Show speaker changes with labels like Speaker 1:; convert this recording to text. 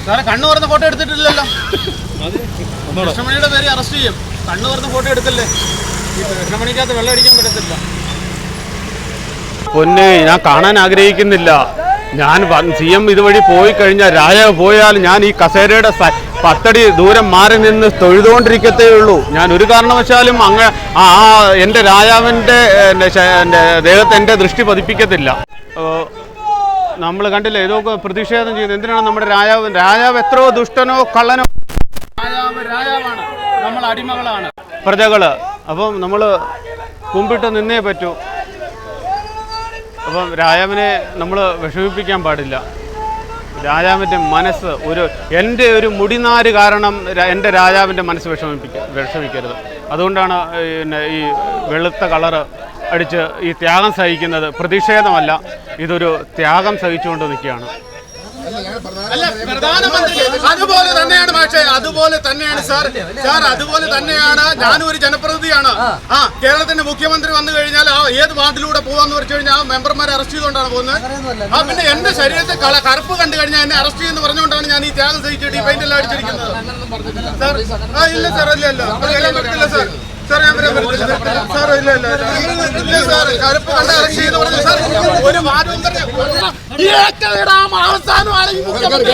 Speaker 1: സാറേ കണ്ണു പറഞ്ഞ ഫോട്ടോ എടുത്തിട്ടില്ലല്ലോ. കൃഷ്ണമണിയുടെ പേര് അറസ്റ്റ് ചെയ്യും. കണ്ണു പറഞ്ഞ ഫോട്ടോ എടുക്കല്ലേ. ഈ കൃഷ്ണമണിക്കകത്ത് വെള്ളം അടിക്കാൻ പറ്റത്തില്ല.
Speaker 2: പൊന്നെ, ഞാൻ കാണാൻ ആഗ്രഹിക്കുന്നില്ല. ഞാൻ CM ഇതുവഴി പോയി കഴിഞ്ഞാൽ, രാജാവ് പോയാൽ ഞാൻ ഈ കസേരയുടെ 10 അടി ദൂരം മാറി നിന്ന് തൊഴുതുകൊണ്ടിരിക്കത്തേ ഉള്ളൂ. ഞാൻ ഒരു കാരണവശാലും എൻ്റെ രാജാവിൻ്റെ ദേഹത്ത് എൻ്റെ ദൃഷ്ടി പതിപ്പിക്കത്തില്ല. നമ്മൾ കണ്ടില്ല, ഏതൊക്കെ പ്രതിഷേധം ചെയ്യുന്നത്. എന്തിനാണ് നമ്മുടെ രാജാവ് എത്രയോ ദുഷ്ടനോ കള്ളനോ.
Speaker 1: രാജാവാണ്, നമ്മൾ അടിമകളാണ്,
Speaker 2: പ്രജകൾ. അപ്പം നമ്മൾ കുമ്പിട്ട് നിന്നേ പറ്റൂ. അപ്പം രാജാവിനെ നമ്മൾ വിഷമിപ്പിക്കാൻ പാടില്ല. രാജാവിൻ്റെ മനസ്സ് എൻ്റെ ഒരു മുടിനാര് കാരണം എൻ്റെ രാജാവിൻ്റെ മനസ്സ് വിഷമിക്കരുത്. അതുകൊണ്ടാണ് ഈ വെളുത്ത കളറ് അടിച്ച് ഈ ത്യാഗം സഹിക്കുന്നത്. പ്രതിഷേധമല്ല, ഇതൊരു ത്യാഗം സഹിച്ചുകൊണ്ട് നിൽക്കുകയാണ്.
Speaker 1: പ്രധാനമന്ത്രി അതുപോലെ തന്നെയാണ്. പക്ഷേ അതുപോലെ തന്നെയാണ് സാർ, അതുപോലെ തന്നെയാണ്. ഞാനും ഒരു ജനപ്രതിനിധിയാണ്. കേരളത്തിന്റെ മുഖ്യമന്ത്രി വന്നു കഴിഞ്ഞാൽ ഏത് വാർഡിലൂടെ പോവാന്ന് പറഞ്ഞു കഴിഞ്ഞാൽ ആ മെമ്പർമാരെ അറസ്റ്റ് ചെയ്തുകൊണ്ടാണ് പോകുന്നത്. പിന്നെ എന്റെ ശരീരത്തെ കറുപ്പ് കണ്ടു കഴിഞ്ഞാൽ എന്നെ അറസ്റ്റ് ചെയ്യുന്നു പറഞ്ഞുകൊണ്ടാണ് ഞാൻ ഈ ത്യാഗം സഹിച്ചിട്ട് ഈ പെയിന്റ് എല്ലാം അടിച്ചിരിക്കുന്നത്. സാർ ഇല്ല സാർ, പറ്റില്ല സാർ. സാർ ഞാൻ സാർ ഇല്ല സാർ, കറുപ്പ് കണ്ട അറസ്റ്റ് ചെയ്ത് പറഞ്ഞു സാർ. ഒരു മാറ്റം അവസാനമാണ് ഈ മുഖ്യമന്ത്രി